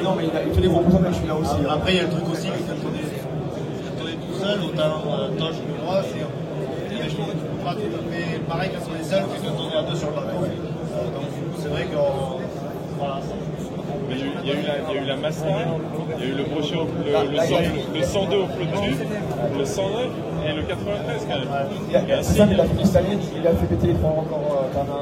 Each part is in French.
non, mais il fait des gros profondeurs, celui-là aussi. Après, il y a le truc aussi, que quand on est tout seul, autant Toche que moi, il y a des choses que tu ne peux pas tout à fait pareil quand on est seul que quand on est à deux sur le bateau. Donc, c'est vrai qu'on. Voilà. Mais il y a eu la Massena, il y a eu le brochet, le 102 au flot dessus, le 109 et le 93 quand même. C'est ça qu'il a fini cette année, il a fait péter les trois encore Tana.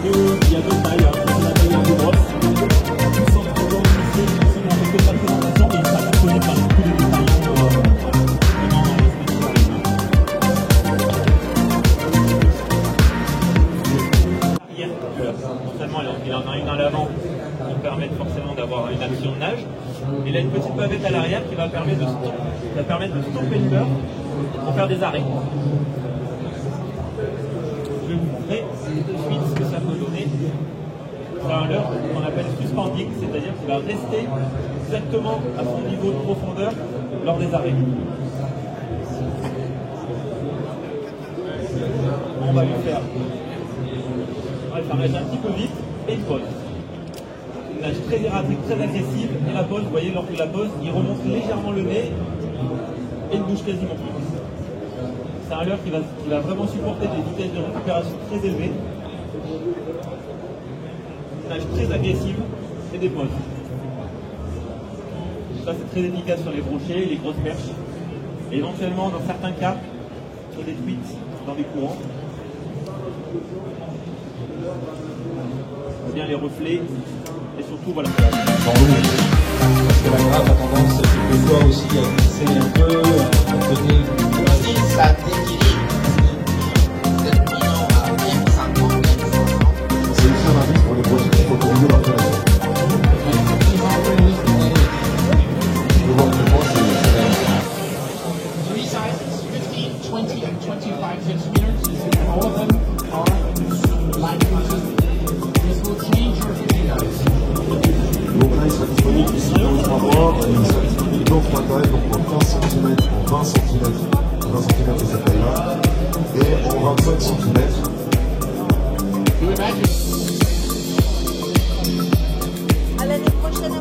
Il y a deux tailles, la taille la plus grosse. Une sorte de organisée qui sont avec de la présentation, mais ça va connaître par tous les détaillants vraiment dans les semaines qui arrivent. Non seulement il en a une à l'avant qui permet forcément d'avoir une action de nage, mais il a une petite bavette à l'arrière qui va permettre de stopper le leurre pour faire des arrêts. Je vais vous montrer tout de suite ce que ça peut donner. C'est un leurre qu'on appelle suspending, c'est-à-dire qu'il va rester exactement à son niveau de profondeur lors des arrêts. On va lui faire arrêter un petit peu vite et une pause. Une nage très erratique, très agressive, et la pause, vous voyez, lors de la pause, il remonte légèrement le nez et ne bouge quasiment plus. C'est un leurre qui va vraiment supporter des vitesses de récupération très élevées, une nage très agressive et des pauses. Ça c'est très efficace sur les brochets, les grosses perches, et éventuellement dans certains cas sur des truites dans des courants. Bien les reflets et surtout voilà. Dans l'eau, parce que la grappe a tendance quelquefois aussi à glisser un peu, à donner si ça déquilibre, c'est dominant à M50, c'est aussi un indice pour les projets qu'il faut que vous l'intéressez. Je vois que moi c'est Three sizes, 15, 20, and 25 centimeters. All of them are light cruises. This will change your video. donc là il sera disponible ici dans le 3 mois, il sera disponible dans le matériel, donc en 15 cm, en 20 cm, 20 cm de cette taille-là, et en 25 cm. You imagine. À l'année prochaine, à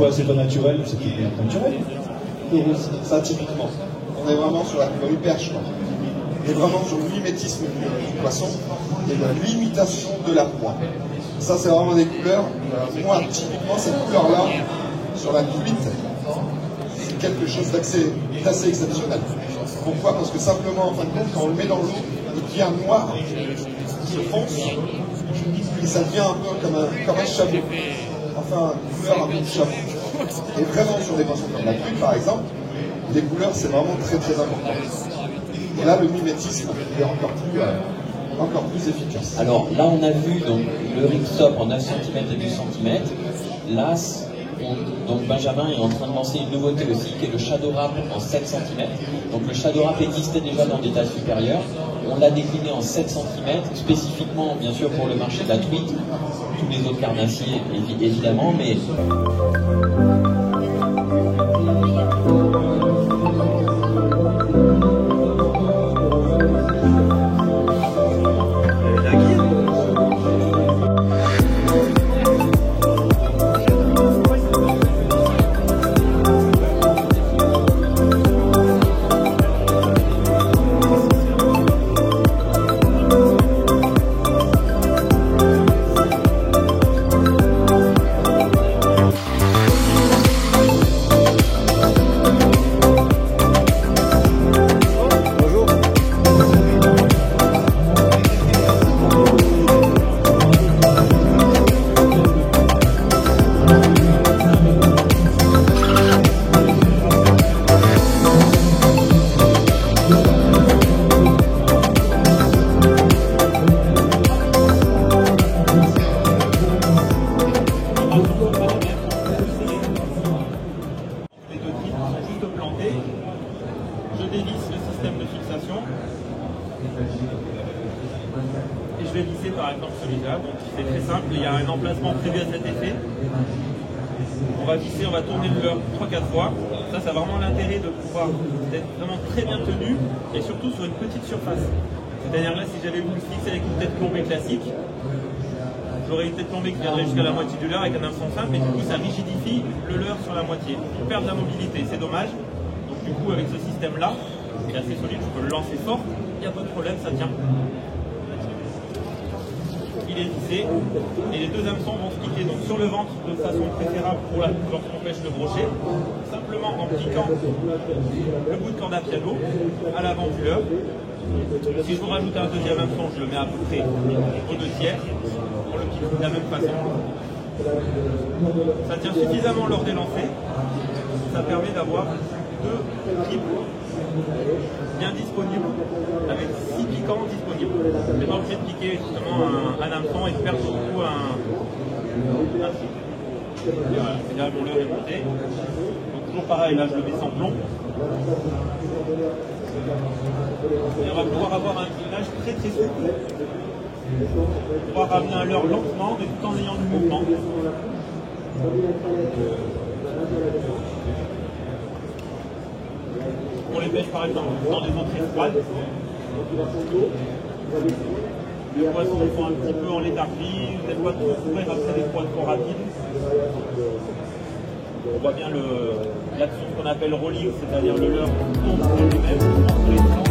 Pourquoi c'est pas naturel? C'est qu'il est naturel. Ça, typiquement, on est vraiment sur la couleur perche. On est vraiment sur le mimétisme du poisson et la limitation de la proie. Ça, c'est vraiment des couleurs. Moi, typiquement, cette couleur-là, sur la truite, c'est quelque chose d'assez exceptionnel. Pourquoi? Parce que simplement, en fin de compte, quand on le met dans l'eau, il devient noir, il se fonce, Et ça devient un peu comme un chameau. Enfin, une couleur un peu de chameau. Et vraiment, sur des poissons comme la truite, par exemple, les couleurs, c'est vraiment très très important. Et là, le mimétisme est encore plus efficace. Alors là, on a vu donc, le ripstop en 9 cm et 10 cm. Là, donc Benjamin est en train de lancer une nouveauté aussi, qui est le shadow wrap en 7 cm. Donc le shadow wrap existait déjà dans des tailles supérieures. On l'a décliné en 7 cm, spécifiquement, bien sûr, pour le marché de la truite. Tous les autres carnassiers, évidemment, mais... Je dévisse le système de fixation et je vais visser par exemple celui-là. Donc c'est très simple, il y a un emplacement prévu à cet effet. On va visser, on va tourner le leurre 3-4 fois. Ça a vraiment l'intérêt de pouvoir être vraiment très bien tenu et surtout sur une petite surface. C'est-à-dire là, si j'avais voulu fixer avec une tête plombée classique, j'aurais une tête plombée qui viendrait jusqu'à la moitié du leurre avec un hameçon simple, et du coup ça rigidifie le leurre sur la moitié. On perd de la mobilité, c'est dommage. Donc du coup avec ce système-là, il est assez solide, je peux le lancer fort, il n'y a pas de problème, ça tient. Il est vissé, et les deux hameçons vont se piquer donc sur le ventre de façon préférable pour lorsqu'on pêche le brochet, simplement en piquant le bout de corde à piano à l'avant du leurre. Si je vous rajoute un deuxième hameçon, je le mets à peu près aux 2/3, on le pique de la même façon. Ça tient suffisamment lors des lancers, ça permet d'avoir deux clips bien disponibles, avec 6 piquants disponibles. On n'est pas obligé de piquer justement un hameçon et de perdre beaucoup un clip. Et voilà, c'est là mon leurre est monté. Donc toujours pareil, là je le mets sans plomb. Et on va pouvoir avoir un inclinage très très souple. Pouvoir ramener un leurre lentement, mais tout en ayant du mouvement. On les pêche par exemple dans des eaux très froides. Les poissons sont un petit peu en léthargie, des fois trop courir après des poissons trop rapides. On voit bien l'action qu'on appelle rolling, c'est-à-dire le leurre tombe sur lui-même entre les flancs.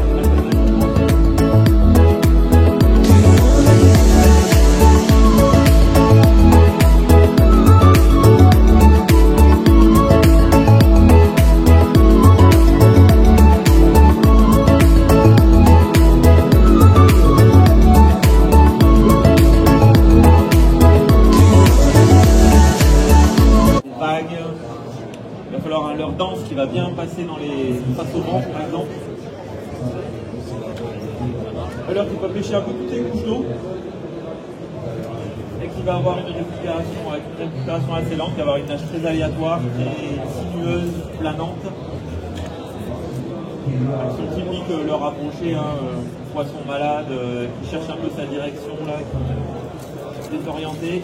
Il va falloir un leurre dense qui va bien passer dans les face au ventre par exemple. Un leurre qui peut pêcher un peu toutes les couches d'eau et qui va avoir une récupération assez lente, qui va avoir une nage très aléatoire, très sinueuse, planante. Action typique leurre approché, poisson malade qui cherche un peu sa direction là, qui est désorienté.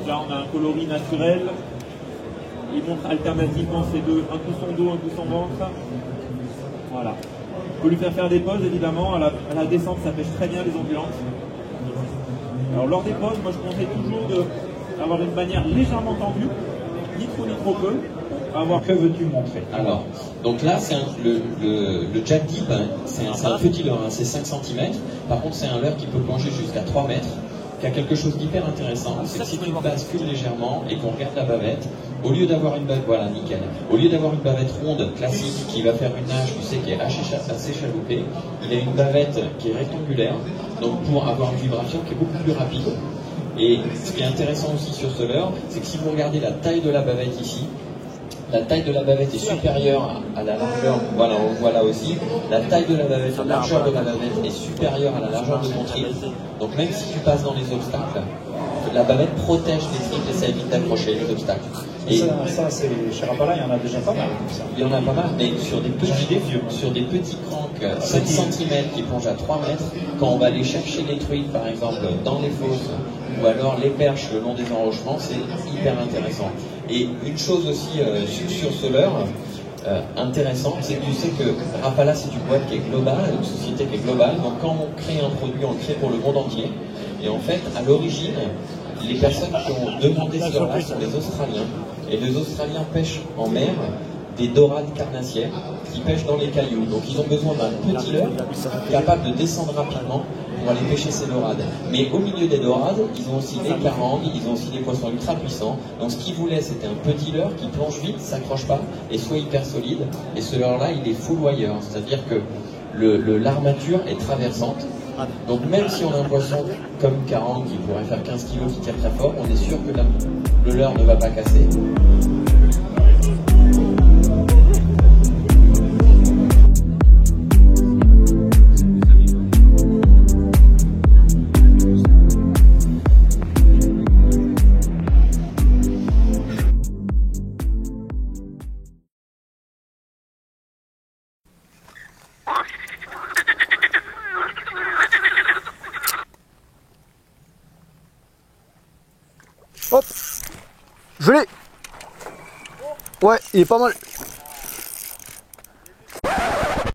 Là on a un coloris naturel. Il montre alternativement ces deux, un coup son dos, un coup son ventre. Voilà. On peut lui faire des pauses évidemment. À la descente, ça pêche très bien les ondulantes. Alors lors des pauses, moi je conseille toujours d'avoir une bannière légèrement tendue, ni trop peu. Que veux-tu montrer? Alors, donc là, c'est le jack dip, hein, c'est un petit leurre, hein, c'est 5 cm. Par contre, c'est un leurre qui peut plonger jusqu'à 3 mètres. qui a quelque chose d'hyper intéressant, c'est que si tu bascules légèrement et qu'on regarde la bavette, au lieu d'avoir une bavette, voilà, nickel, au lieu d'avoir une bavette ronde classique qui va faire une nage, tu sais, qui est assez chaloupée, il a une bavette qui est rectangulaire, donc pour avoir une vibration qui est beaucoup plus rapide. Et ce qui est intéressant aussi sur ce leurre, c'est que si vous regardez la taille de la bavette ici, la taille de la bavette est supérieure à la largeur, voilà, on voit là aussi, la taille de la bavette, la largeur de la bavette est supérieure à la largeur de ton trip. Donc même si tu passes dans les obstacles, la bavette protège les tripes et ça évite d'accrocher les obstacles. Et ça c'est chez Rapala, il y en a déjà pas mal. Il y en a pas mal, mais sur des petits cranks 7 cm qui plongent à 3 mètres, quand on va aller chercher les truites par exemple dans les fosses, ou alors les perches le long des enrochements, c'est hyper intéressant. Et une chose aussi sur ce leurre, intéressant, c'est que tu sais que Rapala c'est une boîte qui est globale, une société qui est globale, donc quand on crée un produit, on le crée pour le monde entier. Et en fait, à l'origine, les personnes qui ont demandé ce leurre-là sont les Australiens. Et les Australiens pêchent en mer des dorades carnassières qui pêchent dans les cailloux. Donc ils ont besoin d'un petit leurre capable de descendre rapidement pour aller pêcher ces dorades. Mais au milieu des dorades, ils ont aussi des carangues, ils ont aussi des poissons ultra puissants. Donc ce qu'ils voulaient, c'était un petit leurre qui plonge vite, s'accroche pas et soit hyper solide. Et ce leurre-là, il est full wire, c'est-à-dire que l'armature est traversante. Donc même si on a un poisson comme une carangue qui pourrait faire 15 kg qui tire très fort, on est sûr que le leurre ne va pas casser. Hop, je l'ai. Ouais, il est pas mal.